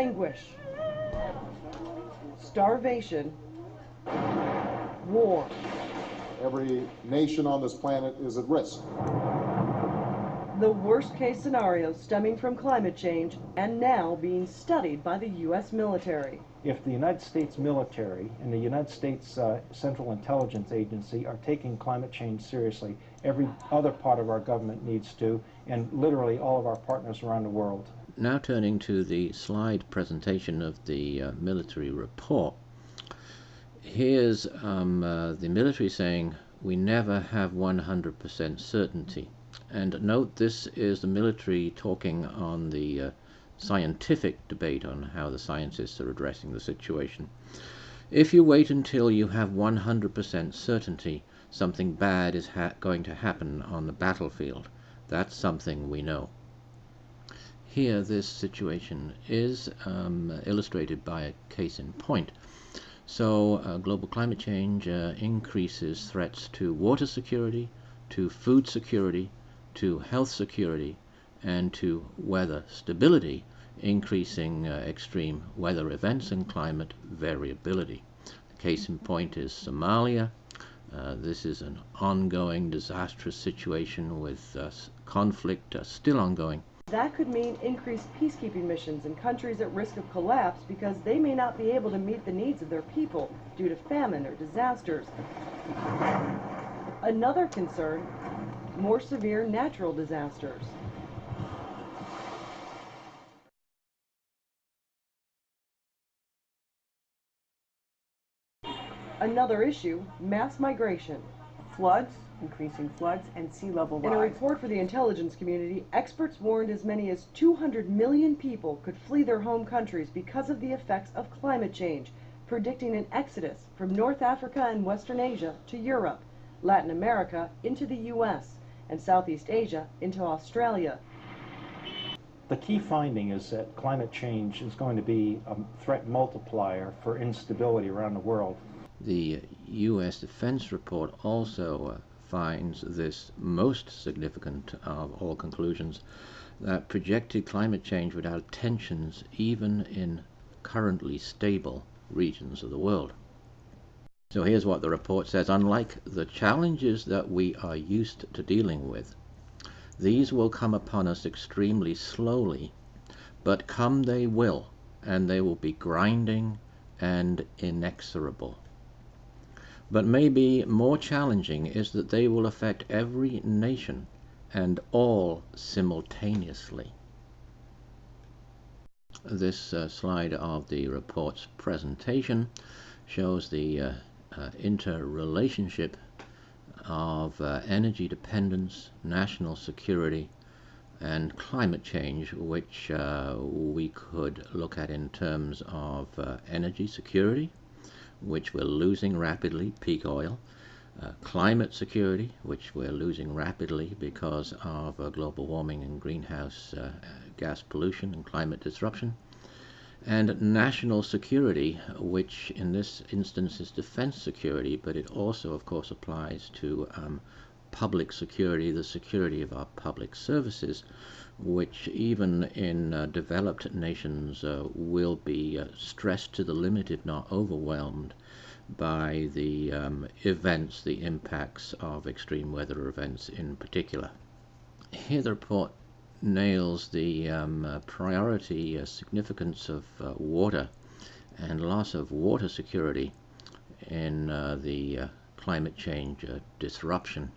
anguish, starvation, war. Every nation on this planet is at risk. The worst-case scenarios stemming from climate change and now being studied by the U.S. military. If the United States military and the United States Central Intelligence Agency are taking climate change seriously, every other part of our government needs to, and literally all of our partners around the world. Now turning to the slide presentation of the military report. Here's the military saying, we never have 100% certainty. And note, this is the military talking on the scientific debate on how the scientists are addressing the situation. If you wait until you have 100% certainty something bad is going to happen on the battlefield, that's something we know. Here this situation is illustrated by a case in point. So global climate change increases threats to water security, to food security, to health security, and to weather stability, increasing extreme weather events and climate variability. The case in point is Somalia. This is an ongoing disastrous situation with conflict still ongoing. That could mean increased peacekeeping missions in countries at risk of collapse because they may not be able to meet the needs of their people due to famine or disasters. Another concern, more severe natural disasters. Another issue, mass migration. Floods, increasing floods, and sea level rise. In a report for the intelligence community, experts warned as many as 200 million people could flee their home countries because of the effects of climate change, predicting an exodus from North Africa and Western Asia to Europe, Latin America into the U.S., and Southeast Asia into Australia. The key finding is that climate change is going to be a threat multiplier for instability around the world. The U.S. Defense Report also finds this most significant of all conclusions, that projected climate change would add tensions even in currently stable regions of the world. So here's what the report says. Unlike the challenges that we are used to dealing with, these will come upon us extremely slowly, but come they will, and they will be grinding and inexorable. But maybe more challenging is that they will affect every nation and all simultaneously. This slide of the report's presentation shows the interrelationship of energy dependence, national security, and climate change, which we could look at in terms of energy security, which we're losing rapidly, peak oil, climate security, which we're losing rapidly because of global warming and greenhouse gas pollution and climate disruption, and national security, which in this instance is defense security, but it also of course applies to public security, the security of our public services, which even in developed nations will be stressed to the limit, if not overwhelmed, by the events, the impacts of extreme weather events in particular. Here the report nails the priority significance of water and loss of water security in the climate change disruption.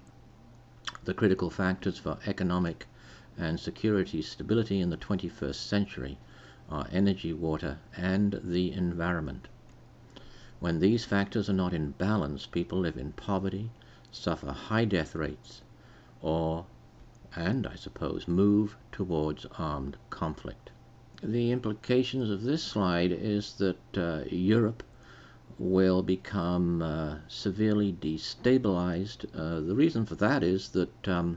The critical factors for economic and security stability in the 21st century are energy, water, and the environment. When these factors are not in balance, people live in poverty, suffer high death rates, and I suppose move towards armed conflict. The implications of this slide is that Europe will become severely destabilized. The reason for that is that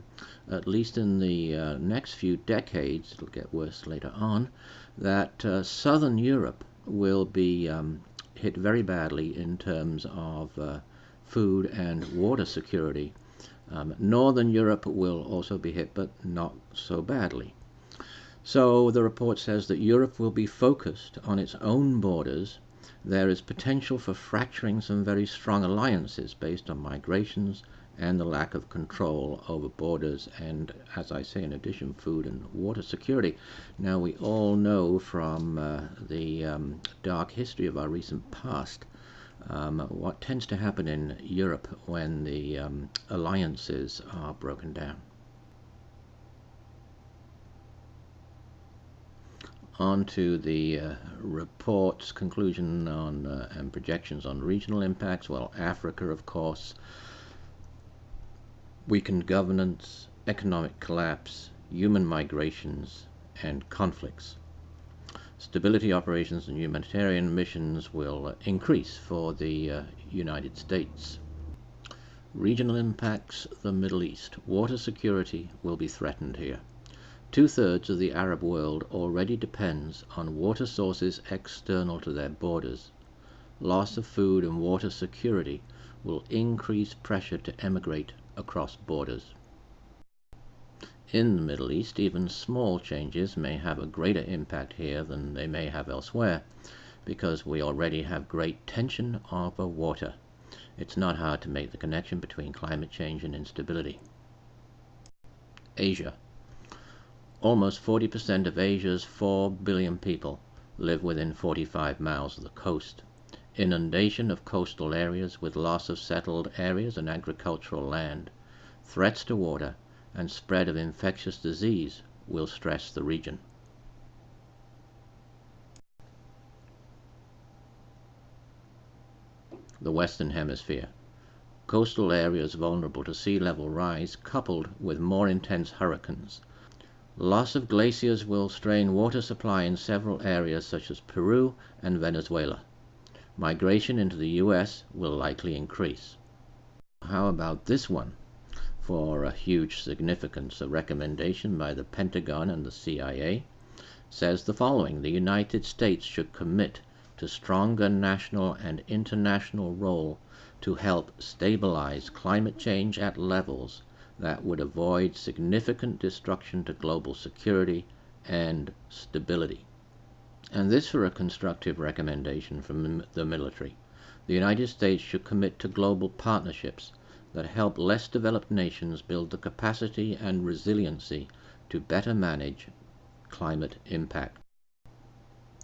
at least in the next few decades, it'll get worse later on, that southern Europe will be hit very badly in terms of food and water security. Northern Europe will also be hit, but not so badly. So the report says that Europe will be focused on its own borders. There is potential for fracturing some very strong alliances based on migrations and the lack of control over borders and, as I say, in addition, food and water security. Now, we all know from the dark history of our recent past what tends to happen in Europe when the alliances are broken down. On to the report's conclusion on and projections on regional impacts. Well, Africa, of course, weakened governance, economic collapse, human migrations, and conflicts. Stability operations and humanitarian missions will increase for the United States. Regional impacts, the Middle East. Water security will be threatened here. 2/3 of the Arab world already depends on water sources external to their borders. Loss of food and water security will increase pressure to emigrate across borders. In the Middle East, even small changes may have a greater impact here than they may have elsewhere, because we already have great tension over water. It's not hard to make the connection between climate change and instability. Asia. Almost 40% of Asia's 4 billion people live within 45 miles of the coast. Inundation of coastal areas with loss of settled areas and agricultural land, threats to water, and spread of infectious disease will stress the region. The Western Hemisphere. Coastal areas vulnerable to sea level rise coupled with more intense hurricanes. Loss of glaciers will strain water supply in several areas such as Peru and Venezuela. Migration into the US will likely increase. How about this one? For a huge significance, a recommendation by the Pentagon and the CIA says the following: the United States should commit to stronger national and international role to help stabilize climate change at levels that would avoid significant destruction to global security and stability. And this for a constructive recommendation from the military. The United States should commit to global partnerships that help less developed nations build the capacity and resiliency to better manage climate impact.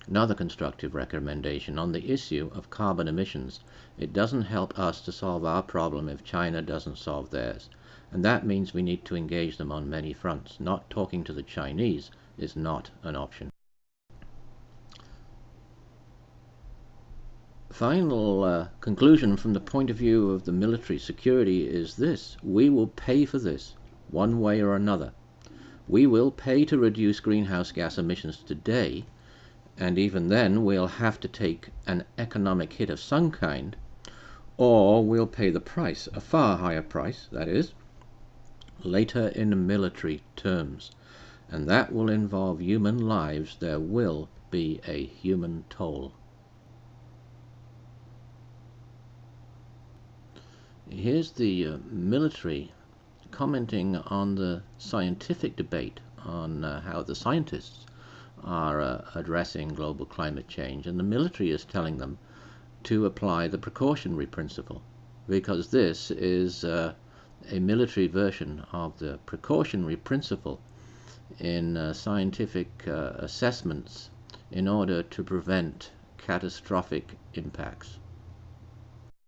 Another constructive recommendation on the issue of carbon emissions. It doesn't help us to solve our problem if China doesn't solve theirs. And that means we need to engage them on many fronts. Not talking to the Chinese is not an option. Final conclusion from the point of view of the military security is this: we will pay for this one way or another. We will pay to reduce greenhouse gas emissions today, and even then we'll have to take an economic hit of some kind, or we'll pay the price, a far higher price, that is, later in military terms, and that will involve human lives. There will be a human toll. Here's the military commenting on the scientific debate on how the scientists are addressing global climate change, and the military is telling them to apply the precautionary principle, because this is a military version of the precautionary principle in scientific assessments in order to prevent catastrophic impacts.